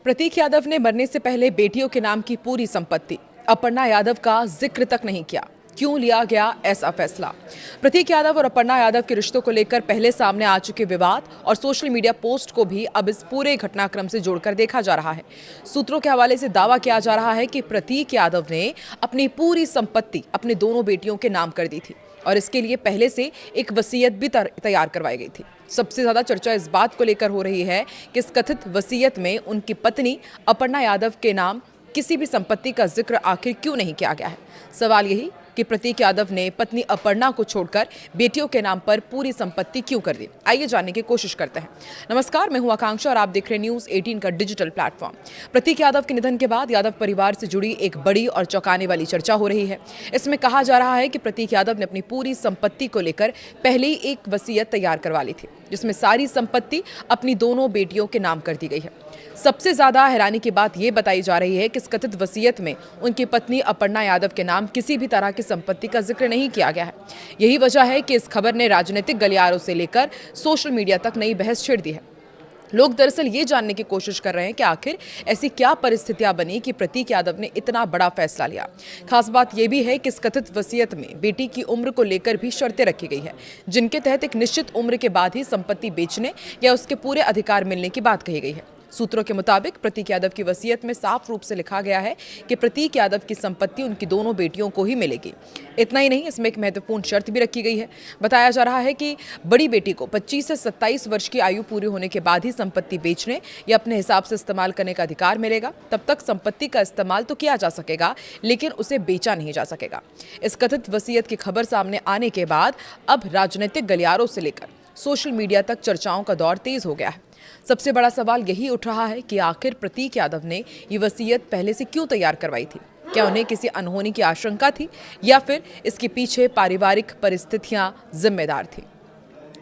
प्रतीक यादव ने मरने से पहले बेटियों के नाम की पूरी संपत्ति अपर्णा यादव का जिक्र तक नहीं किया। क्यों लिया गया ऐसा फैसला? प्रतीक यादव और अपर्णा यादव के रिश्तों को लेकर पहले सामने आ चुके विवाद और सोशल मीडिया पोस्ट को भी अब इस पूरे घटनाक्रम से जोड़कर देखा जा रहा है। सूत्रों के हवाले से दावा किया जा रहा है कि प्रतीक यादव ने अपनी पूरी संपत्ति अपने दोनों बेटियों के नाम कर दी थी और इसके लिए पहले से एक वसीयत भी तैयार करवाई गई थी। सबसे ज्यादा चर्चा इस बात को लेकर हो रही है कि इस कथित वसीयत में उनकी पत्नी अपर्णा यादव के नाम किसी भी संपत्ति का जिक्र आखिर क्यों नहीं किया गया है। सवाल यही कि प्रतीक यादव ने पत्नी अपर्णा को छोड़कर बेटियों के नाम पर पूरी संपत्ति क्यों कर दी। आइए जानने की कोशिश करते हैं। नमस्कार, मैं हूं आकांक्षा और आप देख रहे हैं न्यूज़ 18 का डिजिटल प्लेटफॉर्म। प्रतीक यादव के निधन के बाद यादव परिवार से जुड़ी एक बड़ी और चौंकाने वाली चर्चा हो रही है। इसमें कहा जा रहा है कि प्रतीक यादव ने अपनी पूरी संपत्ति को लेकर पहले ही एक वसीयत तैयार करवा ली थी, जिसमें सारी संपत्ति अपनी दोनों बेटियों के नाम कर दी गई है। सबसे ज्यादा हैरानी की बात यह बताई जा रही है कि इस कथित वसीयत में उनकी पत्नी अपर्णा यादव के नाम किसी भी तरह की संपत्ति का जिक्र नहीं किया गया है। यही वजह है कि इस खबर ने राजनीतिक गलियारों से लेकर सोशल मीडिया तक नई बहस छेड़ दी है। लोग दरअसल ये जानने की कोशिश कर रहे हैं कि आखिर ऐसी क्या परिस्थितियां बनी कि प्रतीक यादव ने इतना बड़ा फैसला लिया। खास बात यह भी है कि इस कथित वसीयत में बेटी की उम्र को लेकर भी शर्तें रखी गई है, जिनके तहत एक निश्चित उम्र के बाद ही संपत्ति बेचने या उसके पूरे अधिकार मिलने की बात कही गई है। सूत्रों के मुताबिक प्रतीक यादव की वसीयत में साफ रूप से लिखा गया है कि प्रतीक यादव की संपत्ति उनकी दोनों बेटियों को ही मिलेगी। इतना ही नहीं, इसमें एक महत्वपूर्ण शर्त भी रखी गई है। बताया जा रहा है कि बड़ी बेटी को 25 से 27 वर्ष की आयु पूरी होने के बाद ही संपत्ति बेचने या अपने हिसाब से इस्तेमाल करने का अधिकार मिलेगा। तब तक संपत्ति का इस्तेमाल तो किया जा सकेगा, लेकिन उसे बेचा नहीं जा सकेगा। इस कथित वसीयत की खबर सामने आने के बाद अब राजनीतिक गलियारों से लेकर सोशल मीडिया तक चर्चाओं का दौर तेज हो गया है। सबसे बड़ा सवाल यही उठ रहा है कि आखिर प्रतीक यादव ने ये वसीयत पहले से क्यों तैयार करवाई थी? क्या उन्हें किसी अनहोनी की आशंका थी या फिर इसके पीछे पारिवारिक परिस्थितियां जिम्मेदार थी?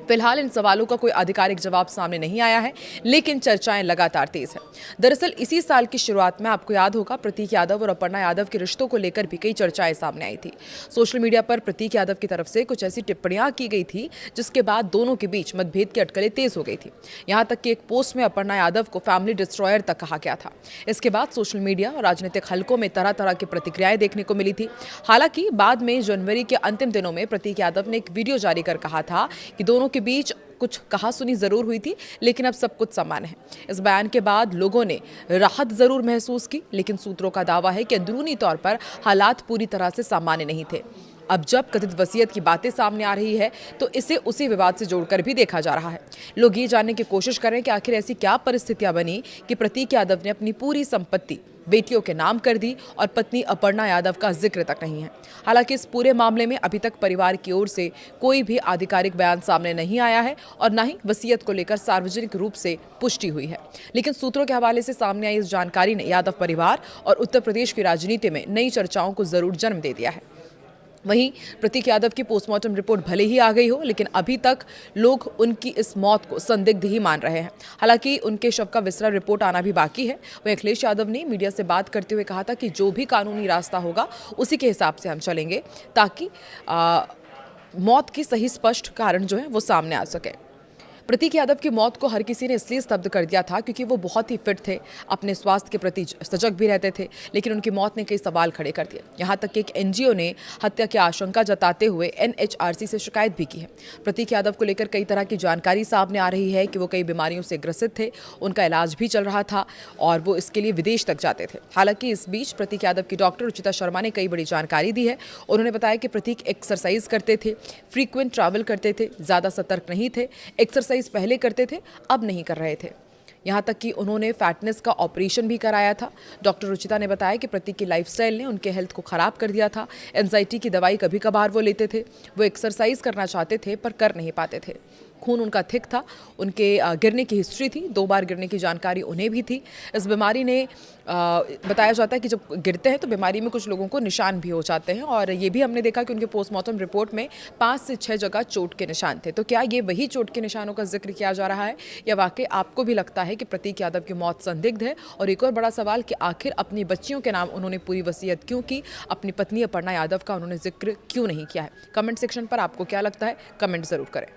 फिलहाल इन सवालों का कोई आधिकारिक जवाब सामने नहीं आया है, लेकिन चर्चाएं लगातार तेज है। दरअसल इसी साल की शुरुआत में आपको याद होगा, प्रतीक यादव और अपर्णा यादव के रिश्तों को लेकर भी कई चर्चाएं सामने आई थी। सोशल मीडिया पर प्रतीक यादव की तरफ से कुछ ऐसी टिप्पणियां की गई थी जिसके बाद दोनों के बीच मतभेद की अटकलें तेज हो गई थी। यहां तक कि एक पोस्ट में अपर्णा यादव को फैमिली डिस्ट्रॉयर तक कहा गया था। इसके बाद सोशल मीडिया और राजनीतिक हलकों में तरह तरह की प्रतिक्रियाएं देखने को मिली थी। हालांकि बाद में जनवरी के अंतिम दिनों में प्रतीक यादव ने एक वीडियो जारी कर कहा था कि दोनों के बीच कुछ कहासुनी जरूर हुई थी, लेकिन अब सब कुछ सामान्य है। इस बयान के बाद लोगों ने राहत जरूर महसूस की, लेकिन सूत्रों का दावा है कि अंदरूनी तौर पर हालात पूरी तरह से सामान्य नहीं थे। अब जब कथित वसीयत की बातें सामने आ रही है तो इसे उसी विवाद से जोड़कर भी देखा जा रहा है। लोग ये जानने की कोशिश कर रहे हैं कि आखिर ऐसी क्या परिस्थितियां बनी कि प्रतीक यादव ने अपनी पूरी संपत्ति बेटियों के नाम कर दी और पत्नी अपर्णा यादव का जिक्र तक नहीं है। हालांकि इस पूरे मामले में अभी तक परिवार की ओर से कोई भी आधिकारिक बयान सामने नहीं आया है और न ही वसीयत को लेकर सार्वजनिक रूप से पुष्टि हुई है। लेकिन सूत्रों के हवाले से सामने आई इस जानकारी ने यादव परिवार और उत्तर प्रदेश की राजनीति में नई चर्चाओं को जरूर जन्म दे दिया है। वहीं प्रतीक यादव की पोस्टमार्टम रिपोर्ट भले ही आ गई हो, लेकिन अभी तक लोग उनकी इस मौत को संदिग्ध ही मान रहे हैं। हालांकि उनके शव का विस्तृत रिपोर्ट आना भी बाकी है। वहीं अखिलेश यादव ने मीडिया से बात करते हुए कहा था कि जो भी कानूनी रास्ता होगा उसी के हिसाब से हम चलेंगे, ताकि मौत की सही स्पष्ट कारण जो है वो सामने आ सके। प्रतीक यादव की मौत को हर किसी ने इसलिए स्तब्ध कर दिया था क्योंकि वो बहुत ही फिट थे, अपने स्वास्थ्य के प्रति सजग भी रहते थे, लेकिन उनकी मौत ने कई सवाल खड़े कर दिए। यहाँ तक कि एक एनजीओ ने हत्या की आशंका जताते हुए एनएचआरसी से शिकायत भी की है। प्रतीक यादव को लेकर कई तरह की जानकारी सामने आ रही है कि वो कई बीमारियों से ग्रसित थे, उनका इलाज भी चल रहा था और वो इसके लिए विदेश तक जाते थे। हालांकि इस बीच प्रतीक यादव की डॉक्टर रुचिता शर्मा ने कई बड़ी जानकारी दी है। उन्होंने बताया कि प्रतीक एक्सरसाइज करते थे, फ्रीक्वेंट ट्रैवल करते थे, ज़्यादा सतर्क नहीं थे, एक्सरसाइज पहले करते थे, अब नहीं कर रहे थे। यहां तक कि उन्होंने फैटनेस का ऑपरेशन भी कराया था। डॉक्टर रुचिता ने बताया कि प्रतीक की लाइफस्टाइल ने उनके हेल्थ को खराब कर दिया था। एंजाइटी की दवाई कभी कभार वो लेते थे। वो एक्सरसाइज करना चाहते थे पर कर नहीं पाते थे। खून उनका थिक था, उनके गिरने की हिस्ट्री थी, 2 बार गिरने की जानकारी उन्हें भी थी। इस बीमारी ने बताया जाता है कि जब गिरते हैं तो बीमारी में कुछ लोगों को निशान भी हो जाते हैं और ये भी हमने देखा कि उनके पोस्टमार्टम रिपोर्ट में 5 से 6 जगह चोट के निशान थे। तो क्या ये वही चोट के निशानों का जिक्र किया जा रहा है या वाकई आपको भी लगता है कि प्रतीक यादव की मौत संदिग्ध है? और एक और बड़ा सवाल कि आखिर अपनी बच्चियों के नाम उन्होंने पूरी वसीयत क्यों की, अपनी पत्नी अपर्णा यादव का उन्होंने जिक्र क्यों नहीं किया है? कमेंट सेक्शन पर आपको क्या लगता है, कमेंट जरूर करें।